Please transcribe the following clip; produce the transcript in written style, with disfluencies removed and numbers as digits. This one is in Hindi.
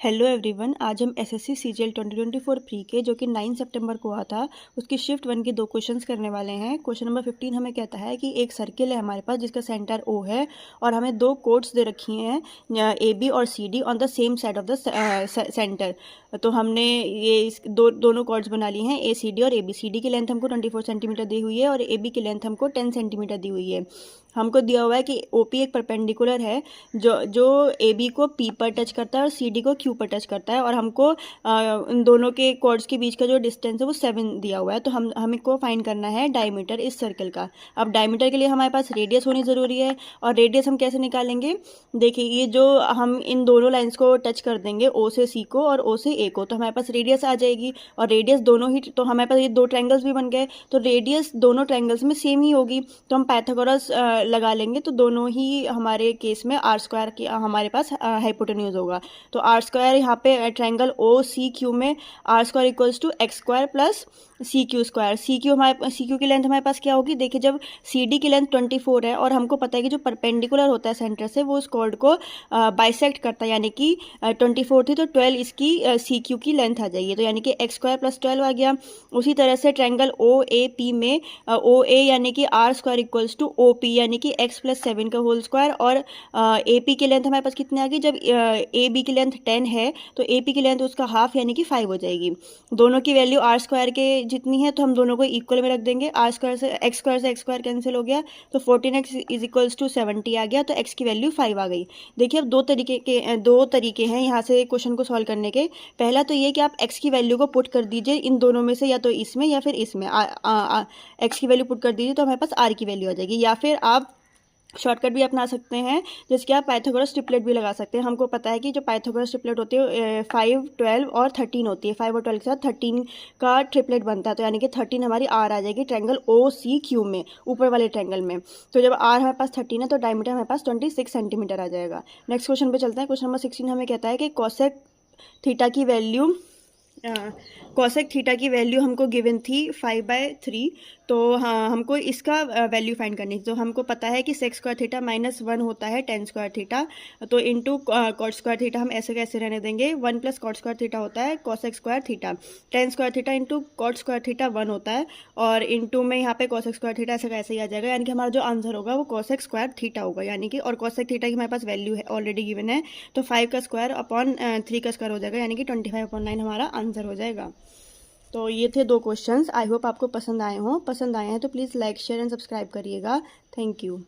हेलो एवरीवन, आज हम एसएससी सीजीएल 2024 प्री के जो कि 9 सितंबर को हुआ था उसकी शिफ्ट 1 के दो क्वेश्चंस करने वाले हैं। क्वेश्चन नंबर 15 हमें कहता है कि एक सर्किल है हमारे पास जिसका सेंटर ओ है और हमें दो कोड्स दे रखी हैं ए बी और C D on the same side of the centre. तो हमने ये दोनों कॉर्ड्स बना लिए हैं, ए सी डी और ए बी। सी डी की लेंथ हमको 24 सेंटीमीटर दी हुई है और ए बी की लेंथ हमको 10 सेंटीमीटर दी हुई है। हमको दिया हुआ है कि ओ पी एक परपेंडिकुलर है जो ए बी को पी पर टच करता है और सी डी को क्यू पर टच करता है, और हमको इन दोनों के कॉर्ड्स के बीच का जो डिस्टेंस है वो 7 दिया हुआ है। तो हमको फाइंड करना है डायमीटर इस सर्कल का। अब डायमीटर के लिए हमारे पास रेडियस होनी ज़रूरी है, और रेडियस हम कैसे निकालेंगे? देखिए, ये जो हम इन दोनों लाइंस को टच कर देंगे, ओ से सी को और ओ से ए को, तो हमारे पास रेडियस आ जाएगी। और रेडियस दोनों ही, तो हमारे पास ये दो ट्रायंगल्स भी बन गए, तो रेडियस दोनों ट्रायंगल्स में सेम ही होगी। तो हम पाइथागोरस लगा लेंगे, तो दोनों ही हमारे केस में आर स्क्वायर की हमारे पास हाइपोटेन्यूज होगा। तो आर स्क्वायर यहाँ पे ट्रायंगल ओ सी क्यू में R square equals to x square plus C Q square. C Q की लेंथ हमारे पास क्या होगी? देखिए, जब सी डी की लेंथ 24 है और हमको पता है कि जो परपेंडिकुलर होता है सेंटर से वो उस कॉर्ड को बाइसेक्ट करता है, यानी कि 24 थी तो 12 इसकी सी क्यू की लेंथ आ जाएगी, तो यानी कि एक्स स्क्वायर प्लस 12 आ गया। उसी तरह से ट्रायंगल ओ ए पी में ओ ए यानी कि R square equals to O P यानी कि एक्स प्लस 7 का होल स्क्वायर, और ए पी की लेंथ हमारे पास कितनी आ गई? जब ए बी की लेंथ 10 है तो ए पी की लेंथ उसका हाफ यानी कि 5 हो जाएगी। दोनों की वैल्यू आर स्क्वायर के जितनी है तो हम दोनों को इक्वल में रख देंगे। आर स्क्वायर से एक्स स्क्वायर कैंसिल हो गया, तो 14x इज इक्वल्स टू 70 आ गया, तो x की वैल्यू 5 आ गई। देखिए, अब दो तरीके हैं यहाँ से क्वेश्चन को सॉल्व करने के। पहला तो ये कि आप x की वैल्यू को पुट कर दीजिए इन दोनों में से, या तो इसमें या फिर इसमें। x की वैल्यू पुट कर दीजिए तो हमारे पास r की वैल्यू आ जाएगी, या फिर आप शॉर्टकट भी अपना सकते हैं, जैसे कि आप पाइथागोरस ट्रिपलेट भी लगा सकते हैं। हमको पता है कि जो पाइथागोरस ट्रिपलेट होती है 5, 12 और 13 होती है। 5 और 12 के साथ 13 का ट्रिपलेट बनता है, तो यानी कि 13 हमारी आर आ जाएगी ट्रायंगल ओ सी क्यू में, ऊपर वाले ट्रायंगल में। तो जब आर हमारे पास 13 है तो डायमीटर हमारे पास 26 सेंटीमीटर आ जाएगा। नेक्स्ट क्वेश्चन पे चलते हैं। क्वेश्चन नंबर 16 हमें कहता है कि कोसेक थीटा की वैल्यू हमको गिवन थी 5/3। तो हाँ, हमको इसका वैल्यू फाइंड करनी थी। तो हमको पता है कि सेक स्क्वायर थीटा -1 होता है टेन स्क्वायर थीटा, तो इंटू कॉट स्क्वायर थीटा हम ऐसे कैसे रहने देंगे। 1 प्लस कॉट स्क्वायर थीटा होता है cosec square theta. Tan square theta into cot square theta 1 होता है, और इंटू में यहाँ पे कोसेक स्क्वायर थीटा ऐसे कैसे ही आ जाएगा, यानी कि हमारा जो आंसर होगा वो कोसेक स्क्वायर थीटा होगा। यानी कि, और कोसेक थीटा की हमारे पास वैल्यू है ऑलरेडी गिवन है, तो 5 का स्क्वायर अपॉन 3 का स्क्वायर हो जाएगा, यानी कि 25/9 हमारा आंसर हो जाएगा। तो ये थे दो क्वेश्चंस। आई होप आपको पसंद आए हैं तो please like share and subscribe करिएगा। Thank you.